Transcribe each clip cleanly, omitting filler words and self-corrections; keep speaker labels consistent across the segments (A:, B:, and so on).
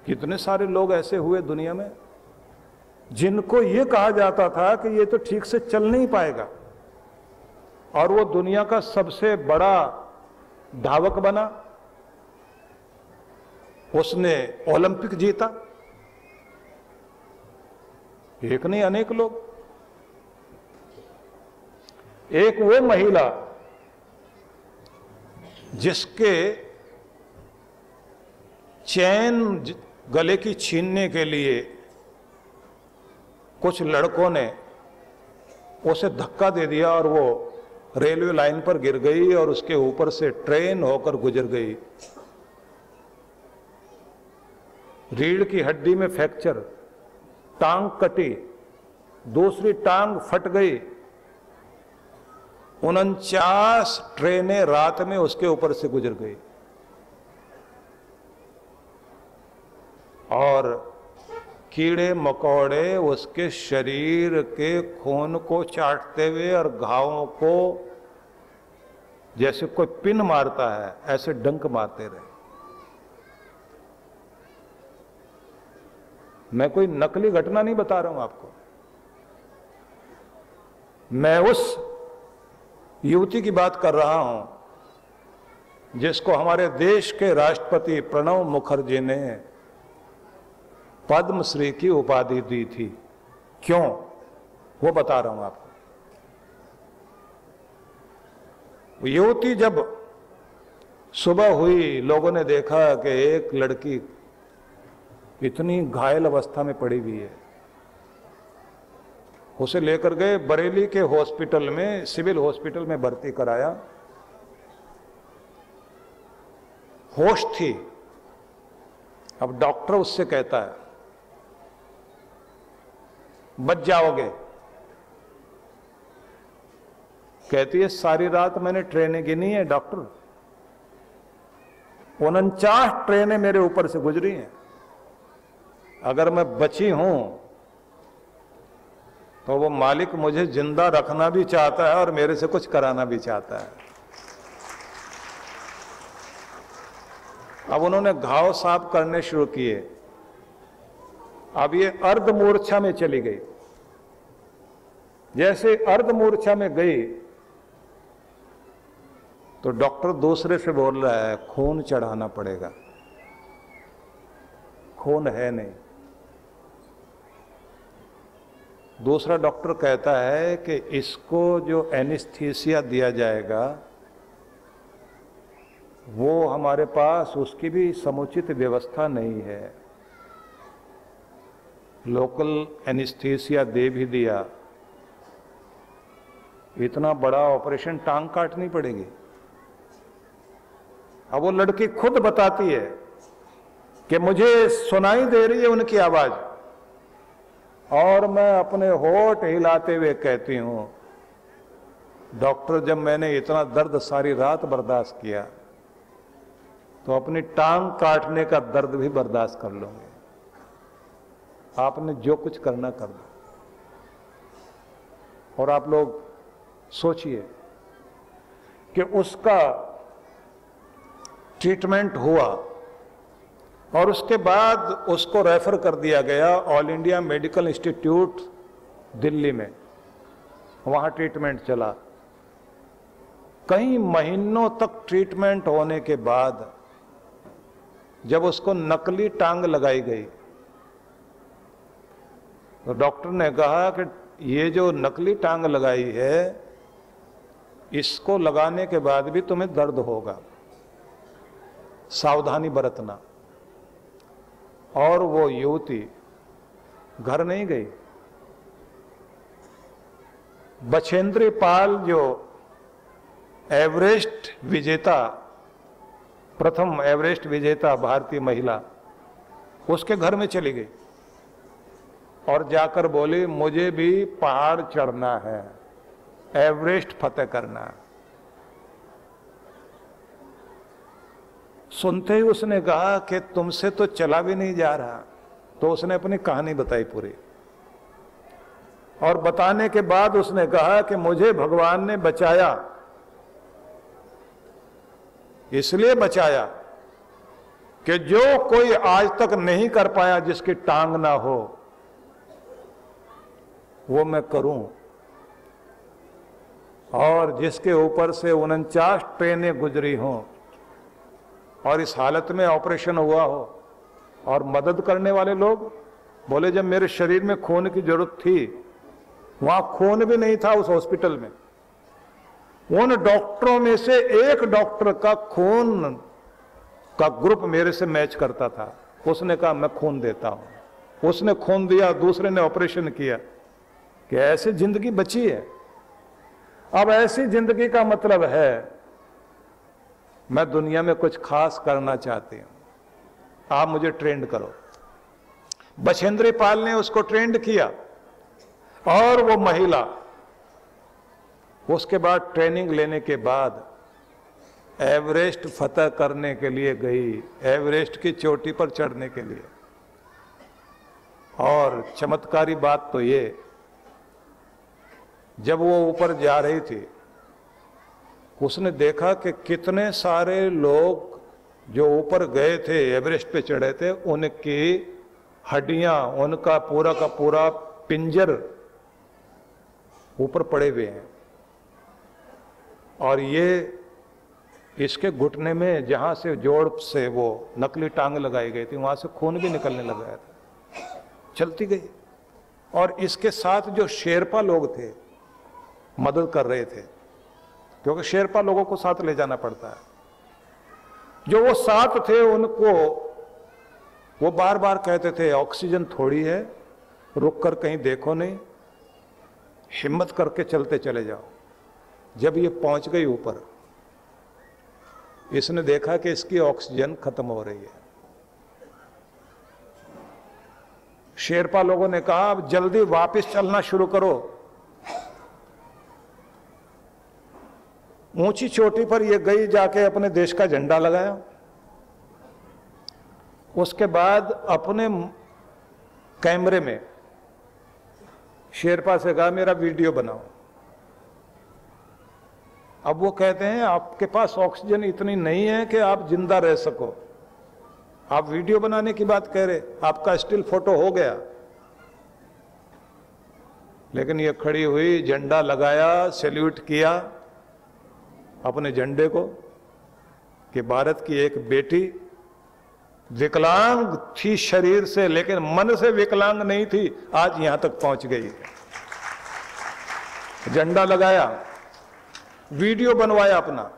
A: कितने सारे लोग ऐसे हुए दुनिया में जिनको ये कहा जाता था कि ये तो ठीक से चल नहीं पाएगा, और वो दुनिया का सबसे बड़ा धावक बना, उसने ओलंपिक जीता। एक नहीं अनेक लोग। एक वो महिला जिसके चैन गले की छीनने के लिए कुछ लड़कों ने उसे धक्का दे दिया और वो रेलवे लाइन पर गिर गई और उसके ऊपर से ट्रेन होकर गुजर गई। रीढ़ की हड्डी में फ्रैक्चर, टांग कटी, दूसरी टांग फट गई। 49 ट्रेनें रात में उसके ऊपर से गुजर गई और कीड़े मकोड़े उसके शरीर के खून को चाटते हुए और घावों को जैसे कोई पिन मारता है ऐसे डंक मारते रहे। मैं कोई नकली घटना नहीं बता रहा हूं आपको, मैं उस युवती की बात कर रहा हूं जिसको हमारे देश के राष्ट्रपति प्रणब मुखर्जी ने पद्मश्री की उपाधि दी थी। क्यों, वो बता रहा हूं आपको। युवती जब सुबह हुई, लोगों ने देखा कि एक लड़की इतनी घायल अवस्था में पड़ी हुई है। उसे लेकर गए बरेली के हॉस्पिटल में, सिविल हॉस्पिटल में भर्ती कराया। होश थी। अब डॉक्टर उससे कहता है बच जाओगे। कहती है सारी रात मैंने ट्रेनें गिनी है डॉक्टर, 49 ट्रेनें मेरे ऊपर से गुजरी हैं। अगर मैं बची हूं तो वो मालिक मुझे जिंदा रखना भी चाहता है और मेरे से कुछ कराना भी चाहता है। अब उन्होंने घाव साफ करने शुरू किए। अब ये अर्ध मूर्छा में चली गई। जैसे अर्ध मूर्छा में गई तो डॉक्टर दूसरे से बोल रहा है खून चढ़ाना पड़ेगा, खून है नहीं। दूसरा डॉक्टर कहता है कि इसको जो एनेस्थीसिया दिया जाएगा वो हमारे पास उसकी भी समुचित व्यवस्था नहीं है। लोकल एनेस्थीसिया दे भी दिया, इतना बड़ा ऑपरेशन टांग काटनी पड़ेगी। अब वो लड़की खुद बताती है कि मुझे सुनाई दे रही है उनकी आवाज और मैं अपने होठ हिलाते हुए कहती हूं डॉक्टर, जब मैंने इतना दर्द सारी रात बर्दाश्त किया तो अपनी टांग काटने का दर्द भी बर्दाश्त कर लूंगी। आपने जो कुछ करना कर दो। और आप लोग सोचिए कि उसका ट्रीटमेंट हुआ और उसके बाद उसको रेफर कर दिया गया all India medical institute Delhi में। वहां ट्रीटमेंट चला। कई महीनों तक ट्रीटमेंट होने के बाद जब उसको नकली टांग लगाई गई तो डॉक्टर ने कहा कि ये जो नकली टांग लगाई है इसको लगाने के बाद भी तुम्हें दर्द होगा, सावधानी बरतना। और वो युवती घर नहीं गई। बछेंद्री पाल जो एवरेस्ट विजेता, प्रथम एवरेस्ट विजेता भारतीय महिला, उसके घर में चली गई और जाकर बोली मुझे भी पहाड़ चढ़ना है, एवरेस्ट फतेह करना है। सुनते ही उसने कहा कि तुमसे तो चला भी नहीं जा रहा। तो उसने अपनी कहानी बताई पूरी और बताने के बाद उसने कहा कि मुझे भगवान ने बचाया, इसलिए बचाया कि जो कोई आज तक नहीं कर पाया, जिसकी टांग ना हो, वो मैं करूं, और जिसके ऊपर से 49 ट्रेनें गुजरी हों और इस हालत में ऑपरेशन हुआ हो, और मदद करने वाले लोग बोले जब मेरे शरीर में खून की जरूरत थी, वहां खून भी नहीं था उस हॉस्पिटल में, उन डॉक्टरों में से एक डॉक्टर का खून का ग्रुप मेरे से मैच करता था। उसने कहा मैं खून देता हूं, उसने खून दिया, दूसरे ने ऑपरेशन किया, कि ऐसी जिंदगी बची है। अब ऐसी जिंदगी का मतलब है मैं दुनिया में कुछ खास करना चाहती हूं, आप मुझे ट्रेंड करो। बछेंद्री पाल ने उसको ट्रेंड किया, और वो महिला उसके बाद ट्रेनिंग लेने के बाद एवरेस्ट फतह करने के लिए गई, एवरेस्ट की चोटी पर चढ़ने के लिए। और चमत्कारी बात तो ये, जब वो ऊपर जा रही थी, उसने देखा कि कितने सारे लोग जो ऊपर गए थे, एवरेस्ट पे चढ़े थे, उनकी हड्डियां, उनका पूरा का पूरा पिंजर ऊपर पड़े हुए हैं, और ये इसके घुटने में जहां से जोड़ से वो नकली टांग लगाई गई थी, वहां से खून भी निकलने लग गया था। चलती गई, और इसके साथ जो शेरपा लोग थे मदद कर रहे थे, क्योंकि शेरपा लोगों को साथ ले जाना पड़ता है। जो वो साथ थे उनको वो बार बार कहते थे ऑक्सीजन थोड़ी है, रुक कर कहीं देखो नहीं, हिम्मत करके चलते चले जाओ। जब ये पहुंच गई ऊपर, इसने देखा कि इसकी ऑक्सीजन खत्म हो रही है। शेरपा लोगों ने कहा अब जल्दी वापस चलना शुरू करो। ऊंची चोटी पर ये गई, जाके अपने देश का झंडा लगाया। उसके बाद अपने कैमरे में शेरपा से कहा मेरा वीडियो बनाओ। अब वो कहते हैं आपके पास ऑक्सीजन इतनी नहीं है कि आप जिंदा रह सको, आप वीडियो बनाने की बात कह रहे, आपका स्टिल फोटो हो गया। लेकिन ये खड़ी हुई, झंडा लगाया, सैल्यूट किया अपने झंडे को, कि भारत की एक बेटी विकलांग थी शरीर से, लेकिन मन से विकलांग नहीं थी, आज यहां तक पहुंच गई। झंडा लगाया, वीडियो बनवाया अपना,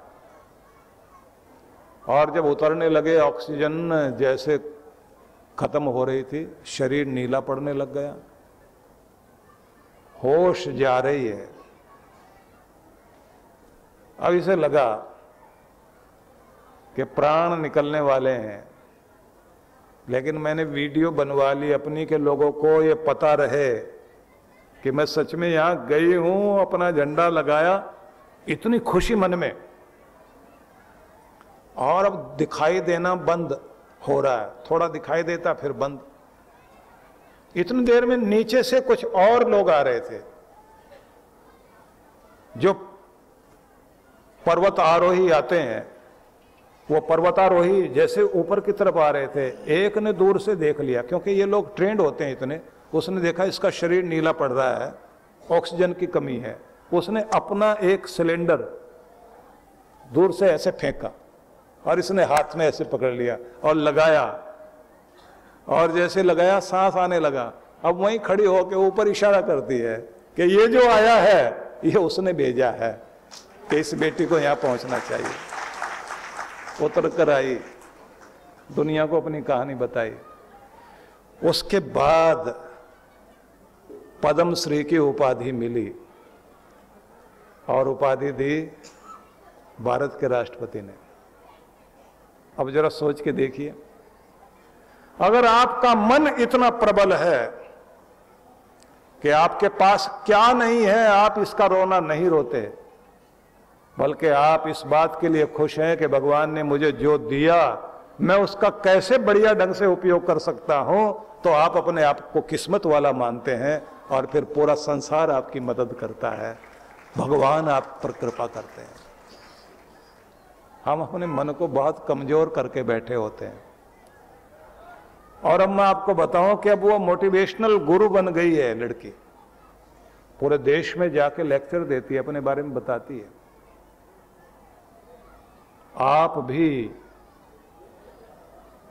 A: और जब उतरने लगे, ऑक्सीजन जैसे खत्म हो रही थी, शरीर नीला पड़ने लग गया, होश जा रही है। अब इसे लगा कि प्राण निकलने वाले हैं, लेकिन मैंने वीडियो बनवा ली अपनी, के लोगों को ये पता रहे कि मैं सच में यहां गई हूं, अपना झंडा लगाया। इतनी खुशी मन में, और अब दिखाई देना बंद हो रहा है, थोड़ा दिखाई देता फिर बंद। इतनी देर में नीचे से कुछ और लोग आ रहे थे, जो पर्वत आरोही आते हैं, वो पर्वतारोही जैसे ऊपर की तरफ आ रहे थे। एक ने दूर से देख लिया, क्योंकि ये लोग ट्रेंड होते हैं इतने, उसने देखा इसका शरीर नीला पड़ रहा है, ऑक्सीजन की कमी है। उसने अपना एक सिलेंडर दूर से ऐसे फेंका, और इसने हाथ में ऐसे पकड़ लिया और लगाया, और जैसे लगाया सांस आने लगा। अब वहीं खड़ी होकर ऊपर इशारा करती है कि ये जो आया है ये उसने भेजा है, कि इस बेटी को यहां पहुंचना चाहिए। उतर कर आई, दुनिया को अपनी कहानी बताई। उसके बाद पद्म श्री की उपाधि मिली, और उपाधि दी भारत के राष्ट्रपति ने। अब जरा सोच के देखिए, अगर आपका मन इतना प्रबल है कि आपके पास क्या नहीं है, आप इसका रोना नहीं रोते, बल्कि आप इस बात के लिए खुश हैं कि भगवान ने मुझे जो दिया मैं उसका कैसे बढ़िया ढंग से उपयोग कर सकता हूं, तो आप अपने आप को किस्मत वाला मानते हैं, और फिर पूरा संसार आपकी मदद करता है, भगवान आप पर कृपा करते हैं। हम अपने मन को बहुत कमजोर करके बैठे होते हैं, और अब मैं आपको बताऊं कि अब वो मोटिवेशनल गुरु बन गई है लड़की, पूरे देश में जाके लेक्चर देती है, अपने बारे में बताती है। आप भी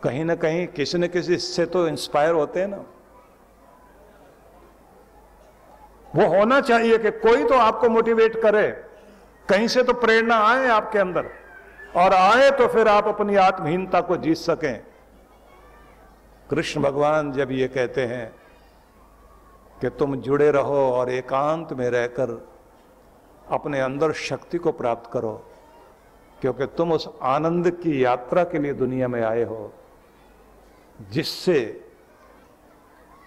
A: कहीं ना कहीं किसी न किसी से तो इंस्पायर होते हैं ना। वो होना चाहिए कि कोई तो आपको मोटिवेट करे, कहीं से तो प्रेरणा आए आपके अंदर, और आए तो फिर आप अपनी आत्महीनता को जीत सकें। कृष्ण भगवान जब ये कहते हैं कि तुम जुड़े रहो और एकांत में रहकर अपने अंदर शक्ति को प्राप्त करो, क्योंकि तुम उस आनंद की यात्रा के लिए दुनिया में आए हो जिससे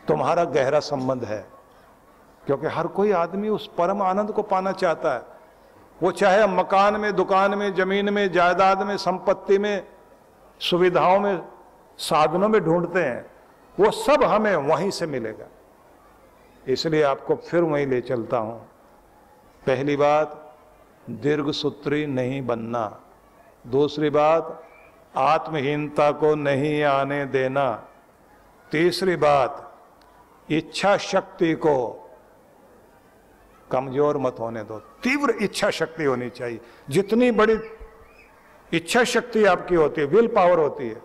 A: तुम्हारा गहरा संबंध है। क्योंकि हर कोई आदमी उस परम आनंद को पाना चाहता है। वो चाहे मकान में, दुकान में, जमीन में, जायदाद में, संपत्ति में, सुविधाओं में, साधनों में ढूंढते हैं, वो सब हमें वहीं से मिलेगा। इसलिए आपको फिर वहीं ले चलता हूं। पहली बात, दीर्घसूत्री नहीं बनना। दूसरी बात, आत्महीनता को नहीं आने देना। तीसरी बात, इच्छा शक्ति को कमजोर मत होने दो। तीव्र इच्छा शक्ति होनी चाहिए। जितनी बड़ी इच्छा शक्ति आपकी होती है, विल पावर होती है,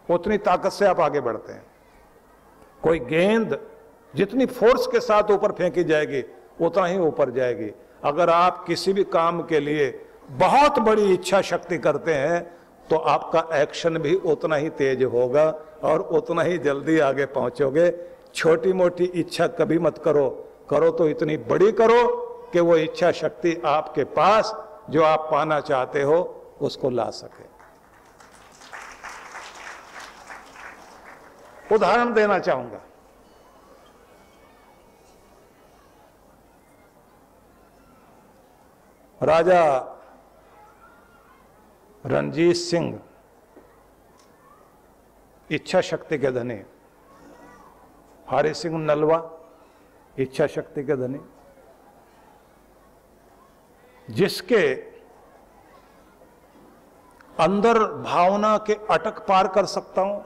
A: उतनी ताकत से आप आगे बढ़ते हैं। कोई गेंद जितनी फोर्स के साथ ऊपर फेंकी जाएगी उतना ही ऊपर जाएगी। अगर आप किसी भी काम के लिए बहुत बड़ी इच्छा शक्ति करते हैं तो आपका एक्शन भी उतना ही तेज होगा और उतना ही जल्दी आगे पहुंचोगे। छोटी मोटी इच्छा कभी मत करो, करो तो इतनी बड़ी करो कि वो इच्छा शक्ति आपके पास जो आप पाना चाहते हो उसको ला सके। उदाहरण देना चाहूंगा। राजा रणजीत सिंह इच्छा शक्ति के धनी, हरि सिंह नलवा इच्छा शक्ति के धनी, जिसके अंदर भावना के अटक पार कर सकता हूं,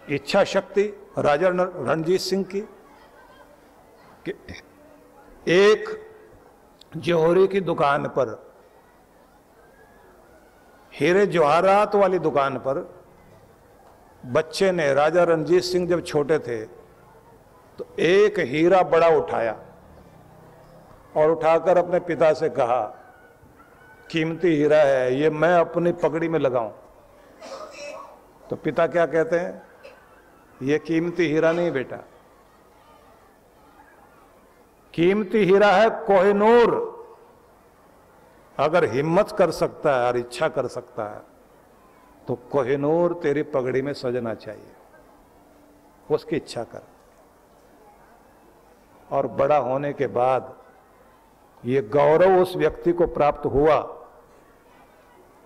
A: इच्छा शक्ति राजा रणजीत सिंह की कि एक जौहरी की दुकान पर, हीरे जवाहरात वाली दुकान पर, बच्चे ने, राजा रणजीत सिंह जब छोटे थे तो एक हीरा बड़ा उठाया और उठाकर अपने पिता से कहा, कीमती हीरा है ये, मैं अपनी पगड़ी में लगाऊं। तो पिता क्या कहते हैं, ये कीमती हीरा नहीं बेटा, कीमती हीरा है कोहिनूर। अगर हिम्मत कर सकता है और इच्छा कर सकता है तो कोहिनूर तेरी पगड़ी में सजना चाहिए, उसकी इच्छा कर। और बड़ा होने के बाद ये गौरव उस व्यक्ति को प्राप्त हुआ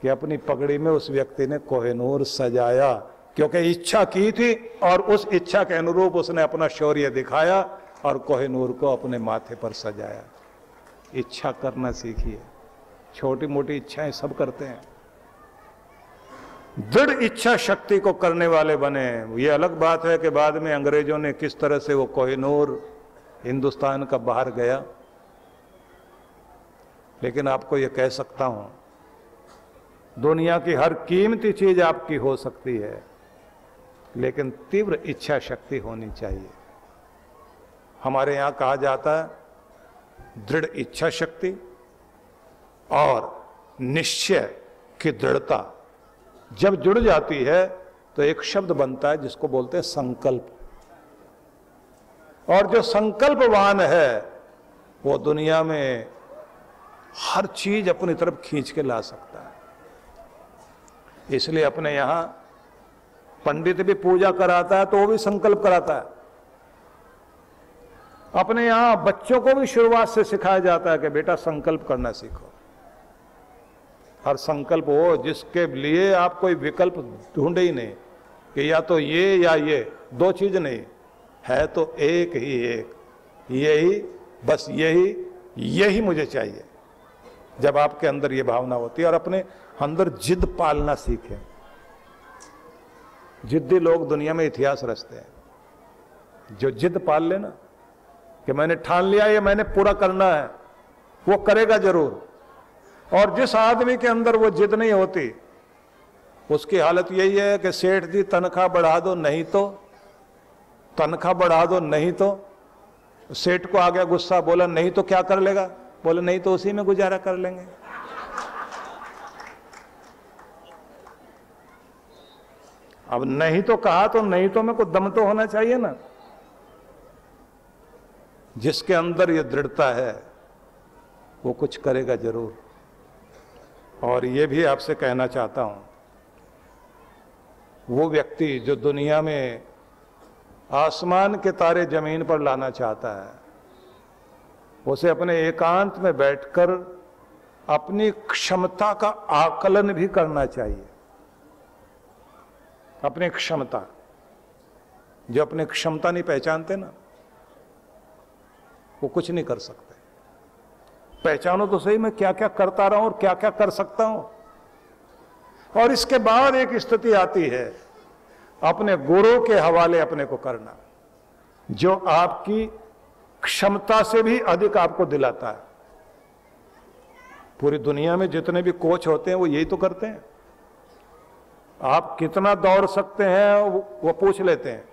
A: कि अपनी पगड़ी में उस व्यक्ति ने कोहिनूर सजाया, क्योंकि इच्छा की थी और उस इच्छा के अनुरूप उसने अपना शौर्य दिखाया और कोहिनूर को अपने माथे पर सजाया। इच्छा करना सीखिए। छोटी मोटी इच्छाएं सब करते हैं, दृढ़ इच्छा शक्ति को करने वाले बने। ये अलग बात है कि बाद में अंग्रेजों ने किस तरह से वो कोहिनूर हिंदुस्तान का बाहर गया, लेकिन आपको ये कह सकता हूं, दुनिया की हर कीमती चीज आपकी हो सकती है, लेकिन तीव्र इच्छा शक्ति होनी चाहिए। हमारे यहां कहा जाता है दृढ़ इच्छा शक्ति और निश्चय की दृढ़ता जब जुड़ जाती है तो एक शब्द बनता है जिसको बोलते हैं संकल्प। और जो संकल्पवान है वो दुनिया में हर चीज अपनी तरफ खींच के ला सकता है। इसलिए अपने यहां पंडित भी पूजा कराता है तो वो भी संकल्प कराता है। अपने यहां बच्चों को भी शुरुआत से सिखाया जाता है कि बेटा संकल्प करना सीखो। हर संकल्प हो जिसके लिए आप कोई विकल्प ढूंढे ही नहीं कि या तो ये या ये, दो चीज नहीं है, तो एक ही एक, यही, बस यही, यही मुझे चाहिए। जब आपके अंदर ये भावना होती है और अपने अंदर जिद पालना सीखें। जिद्दी लोग दुनिया में इतिहास रचते हैं। जो जिद पाल लेना कि मैंने ठान लिया ये मैंने पूरा करना है, वो करेगा जरूर। और जिस आदमी के अंदर वो जिद नहीं होती उसकी हालत यही है कि सेठ जी तनख्वाह बढ़ा दो, नहीं तो तनख्वाह बढ़ा दो, नहीं तो। सेठ को आ गया गुस्सा, बोला नहीं तो क्या कर लेगा? बोले नहीं तो उसी में गुजारा कर लेंगे। अब नहीं तो कहा तो नहीं तो में को दम तो होना चाहिए ना। जिसके अंदर ये दृढ़ता है वो कुछ करेगा जरूर। और ये भी आपसे कहना चाहता हूं, वो व्यक्ति जो दुनिया में आसमान के तारे जमीन पर लाना चाहता है, उसे अपने एकांत में बैठकर अपनी क्षमता का आकलन भी करना चाहिए। अपनी क्षमता, जो अपनी क्षमता नहीं पहचानते ना, वो कुछ नहीं कर सकते। पहचानो तो सही मैं क्या क्या करता रहा हूं और क्या क्या कर सकता हूं। और इसके बाद एक स्थिति आती है अपने गुरु के हवाले अपने को करना, जो आपकी क्षमता से भी अधिक आपको दिलाता है। पूरी दुनिया में जितने भी कोच होते हैं वो यही तो करते हैं। आप कितना दौड़ सकते हैं वो पूछ लेते हैं।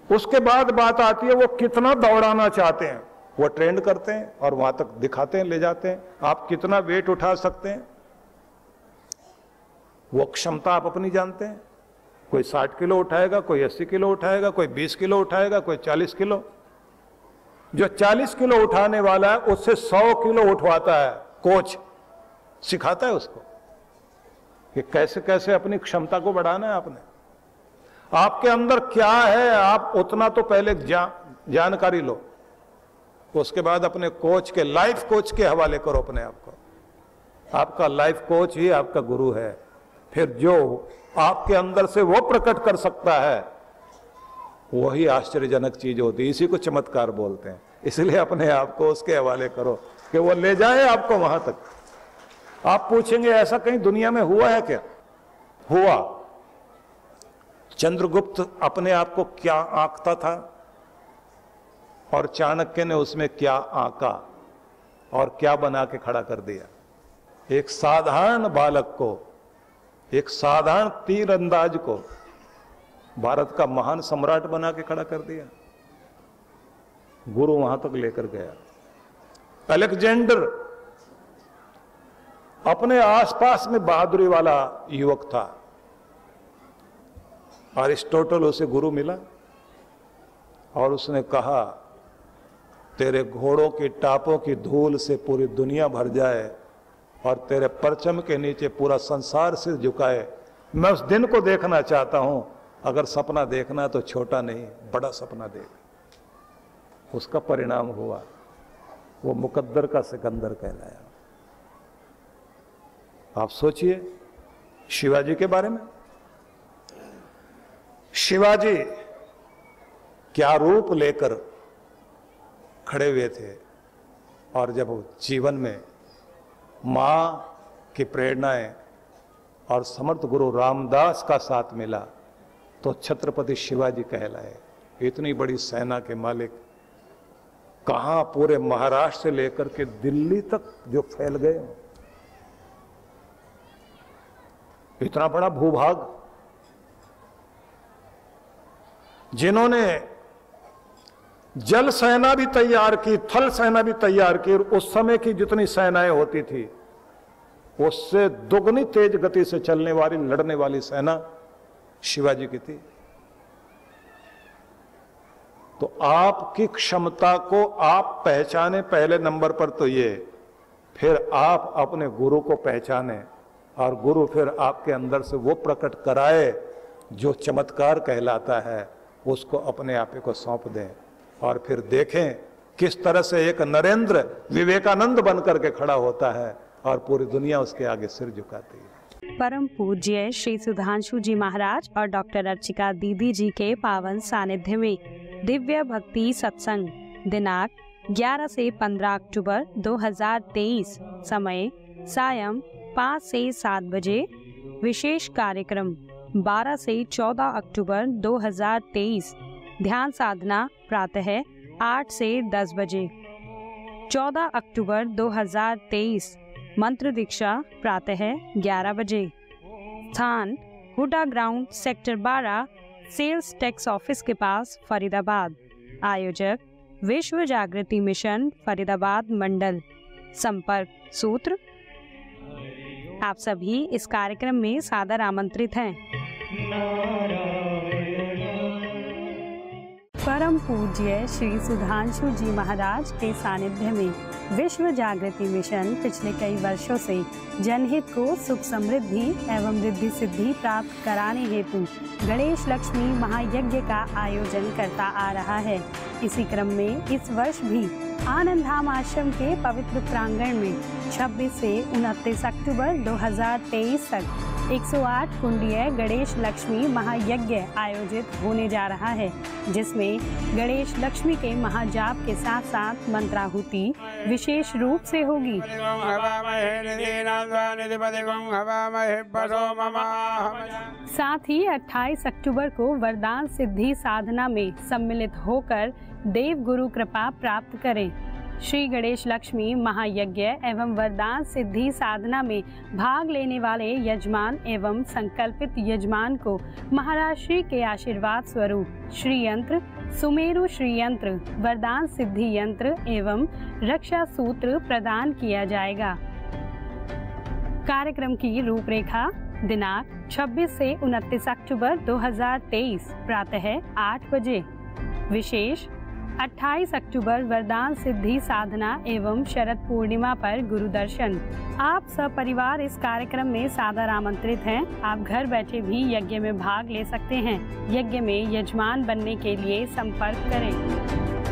A: उसके बाद बात आती है वो कितना दौड़ाना चाहते हैं, वो ट्रेंड करते हैं और वहां तक दिखाते हैं, ले जाते हैं। आप कितना वेट उठा सकते हैं, वो क्षमता आप अपनी जानते हैं। कोई 60 किलो उठाएगा, कोई 80 किलो उठाएगा, कोई 20 किलो उठाएगा, कोई 40 किलो। जो 40 किलो उठाने वाला है उससे 100 किलो उठवाता है कोच, सिखाता है उसको कि कैसे कैसे अपनी क्षमता को बढ़ाना है। आपने आपके अंदर क्या है आप उतना तो पहले जानकारी लो, उसके बाद अपने कोच के, लाइफ कोच के हवाले करो अपने आप को। आपका लाइफ कोच ही आपका गुरु है। फिर जो आपके अंदर से वो प्रकट कर सकता है वही आश्चर्यजनक चीज होती है। इसी को चमत्कार बोलते हैं। इसलिए अपने आप को उसके हवाले करो कि वो ले जाए आपको वहां तक। आप पूछेंगे ऐसा कहीं दुनिया में हुआ है क्या? हुआ। चंद्रगुप्त अपने आप को क्या आंकता था और चाणक्य ने उसमें क्या आंका और क्या बना के खड़ा कर दिया। एक साधारण बालक को, एक साधारण तीरंदाज को भारत का महान सम्राट बना के खड़ा कर दिया। गुरु वहां तक लेकर गया। अलेक्जेंडर अपने आसपास में बहादुरी वाला युवक था। अरिस्टोटल उसे गुरु मिला और उसने कहा तेरे घोड़ों की टापों की धूल से पूरी दुनिया भर जाए और तेरे परचम के नीचे पूरा संसार सिर झुकाए। मैं उस दिन को देखना चाहता हूं। अगर सपना देखना तो छोटा नहीं बड़ा सपना देख। उसका परिणाम हुआ, वो मुकद्दर का सिकंदर कहलाया। आप सोचिए शिवाजी के बारे में। शिवाजी क्या रूप लेकर खड़े हुए थे, और जब जीवन में मां की प्रेरणाएं और समर्थ गुरु रामदास का साथ मिला तो छत्रपति शिवाजी कहलाए। इतनी बड़ी सेना के मालिक, कहां पूरे महाराष्ट्र से लेकर के दिल्ली तक जो फैल गए, इतना बड़ा भूभाग, जिन्होंने जल सेना भी तैयार की, थल सेना भी तैयार की, और उस समय की जितनी सेनाएं होती थी उससे दुगनी तेज गति से चलने वाली, लड़ने वाली सेना शिवाजी की थी। तो आपकी क्षमता को आप पहचाने पहले नंबर पर तो ये, फिर आप अपने गुरु को पहचाने और गुरु फिर आपके अंदर से वो प्रकट कराए जो चमत्कार कहलाता है, उसको अपने आप को सौंप दें और फिर देखें किस तरह से एक नरेंद्र विवेकानंद बनकर के खड़ा होता है और पूरी दुनिया उसके आगे सिर झुकाती है।
B: परम पूज्य श्री सुधांशु जी महाराज और डॉक्टर अर्चिका दीदी जी के पावन सानिध्य में दिव्य भक्ति सत्संग दिनांक 11 से 15 अक्टूबर 2023, समय सायं 5 से 7 बजे, विशेष कार्यक्रम 12 से 14 अक्टूबर 2023 ध्यान साधना प्रातः 8 से 10 बजे। 14 अक्टूबर 2023 मंत्र दीक्षा प्रातः 11 बजे। स्थान HUDA ground sector 12 sales tax office के पास फरीदाबाद। आयोजक विश्व जागृति मिशन फरीदाबाद मंडल। संपर्क सूत्र। आप सभी इस कार्यक्रम में सादर आमंत्रित हैं। परम पूज्य श्री सुधांशु जी महाराज के सानिध्य में विश्व जागृति मिशन पिछले कई वर्षों से जनहित को सुख समृद्धि एवं रिद्धि सिद्धि प्राप्त कराने हेतु गणेश लक्ष्मी महायज्ञ का आयोजन करता आ रहा है। इसी क्रम में इस वर्ष भी आनंद धाम आश्रम के पवित्र प्रांगण में 26 से 29 अक्टूबर 2023 तक 108 कुंडीय गणेश लक्ष्मी महायज्ञ आयोजित होने जा रहा है, जिसमें गणेश लक्ष्मी के महाजाप के साथ साथ मंत्राहुति विशेष रूप से होगी। साथ ही 28 अक्टूबर को वरदान सिद्धि साधना में सम्मिलित होकर देव गुरु कृपा प्राप्त करें। श्री गणेश लक्ष्मी महायज्ञ एवं वरदान सिद्धि साधना में भाग लेने वाले यजमान एवं संकल्पित यजमान को महाराज श्री के आशीर्वाद स्वरूप श्री यंत्र, सुमेरु श्री यंत्र, वरदान सिद्धि यंत्र एवं रक्षा सूत्र प्रदान किया जाएगा। कार्यक्रम की रूपरेखा दिनांक 26 से 29 अक्टूबर 2023 प्रातः 8 बजे। विशेष 28 अक्टूबर वरदान सिद्धि साधना एवं शरद पूर्णिमा पर गुरु दर्शन। आप सपरिवार इस कार्यक्रम में सादर आमंत्रित हैं। आप घर बैठे भी यज्ञ में भाग ले सकते हैं। यज्ञ में यजमान बनने के लिए संपर्क करें।